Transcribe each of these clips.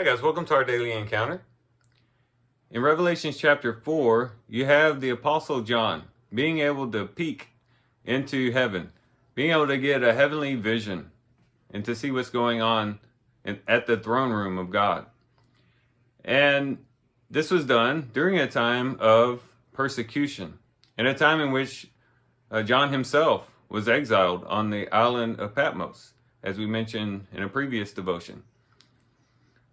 Hi guys, welcome to our daily encounter. In Revelation chapter 4, you have the Apostle John being able to peek into heaven, being able to get a heavenly vision and to see what's going on at the throne room of God. And this was done during a time of persecution, and a time in which John himself was exiled on the island of Patmos, as we mentioned in a previous devotion.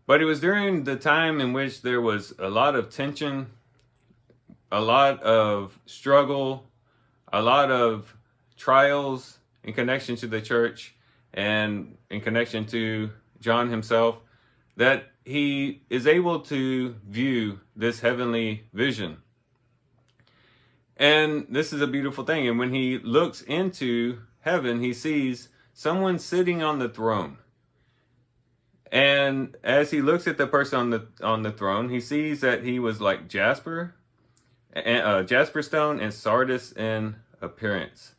But it was during the time in which there was a lot of tension, a lot of struggle, a lot of trials in connection to the church and in connection to John himself, that he is able to view this heavenly vision. And this is a beautiful thing. And when he looks into heaven, he sees someone sitting on the throne. And as he looks at the person on the throne, he sees that he was like jasper stone and sardis in appearance.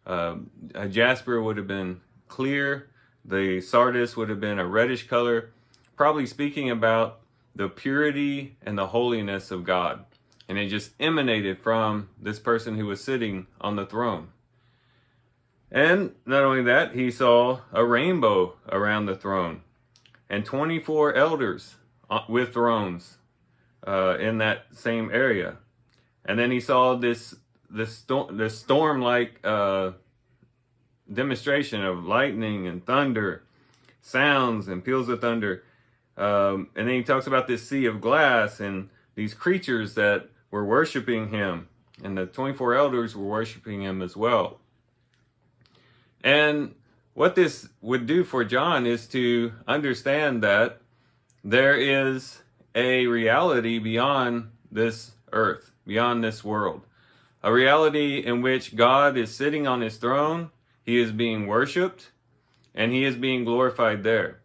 A jasper would have been clear. The sardis would have been a reddish color, probably speaking about the purity and the holiness of God. And it just emanated from this person who was sitting on the throne. And not only that, he saw a rainbow around the throne, and 24 elders with thrones in that same area. And then he saw this storm-like demonstration of lightning and thunder, sounds and peals of thunder. And then he talks about this sea of glass and these creatures that were worshiping him. And the 24 elders were worshiping him as well. And what this would do for John is to understand that there is a reality beyond this earth, beyond this world. A reality in which God is sitting on his throne, he is being worshiped, and he is being glorified there.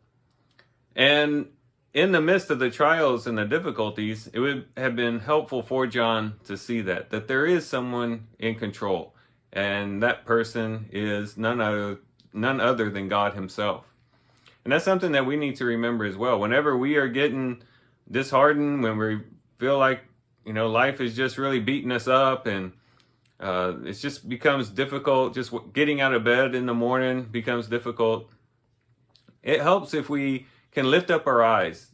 And in the midst of the trials and the difficulties, it would have been helpful for John to see that there is someone in control, and that person is none other than God himself. And that's something that we need to remember as well. Whenever we are getting disheartened, when we feel like, life is just really beating us up and it just becomes difficult, just getting out of bed in the morning becomes difficult. It helps if we can lift up our eyes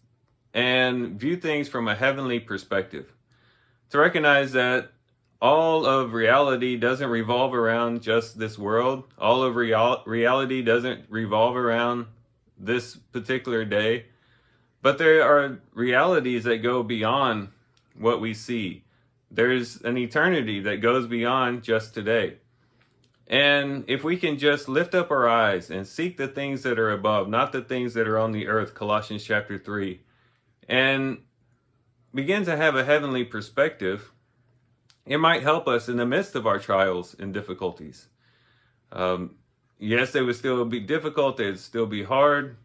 and view things from a heavenly perspective, to recognize that all of reality doesn't revolve around just this world. All of reality doesn't revolve around this particular day. But there are realities that go beyond what we see. There's an eternity that goes beyond just today. And if we can just lift up our eyes and seek the things that are above, not the things that are on the earth, Colossians chapter 3, and begin to have a heavenly perspective, it might help us in the midst of our trials and difficulties. Yes, they would still be difficult, they'd still be hard,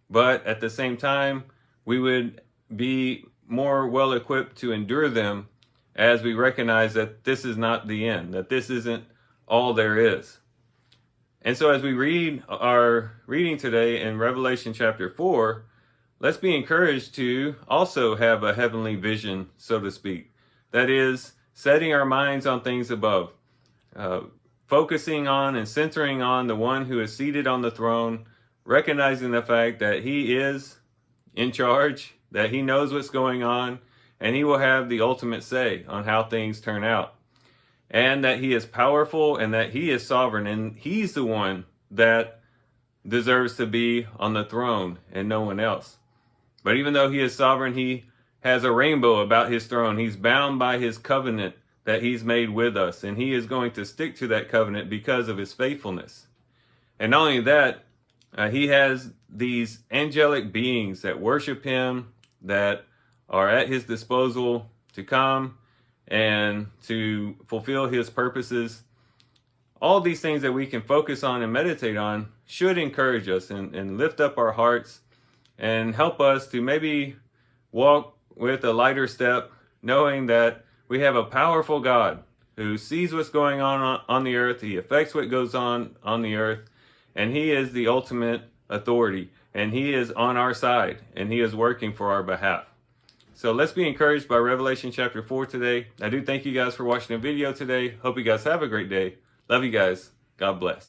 but at the same time, we would be more well equipped to endure them as we recognize that this is not the end, that this isn't all there is. And so as we read our reading today in Revelation chapter 4, let's be encouraged to also have a heavenly vision, so to speak. That is, setting our minds on things above, focusing on and centering on the one who is seated on the throne, recognizing the fact that he is in charge, that he knows what's going on, and he will have the ultimate say on how things turn out. And that he is powerful and that he is sovereign, and he's the one that deserves to be on the throne and no one else. But even though he is sovereign, he has a rainbow about his throne. He's bound by his covenant that he's made with us, and he is going to stick to that covenant because of his faithfulness. And not only that, he has these angelic beings that worship him, that are at his disposal to come and to fulfill his purposes. All these things that we can focus on and meditate on should encourage us and lift up our hearts and help us to maybe walk with a lighter step, knowing that we have a powerful God who sees what's going on the earth. He affects what goes on the earth, and he is the ultimate authority. and he is on our side, and he is working for our behalf. So let's be encouraged by Revelation chapter 4 today. I do thank you guys for watching the video today. Hope you guys have a great day. Love you guys. God bless.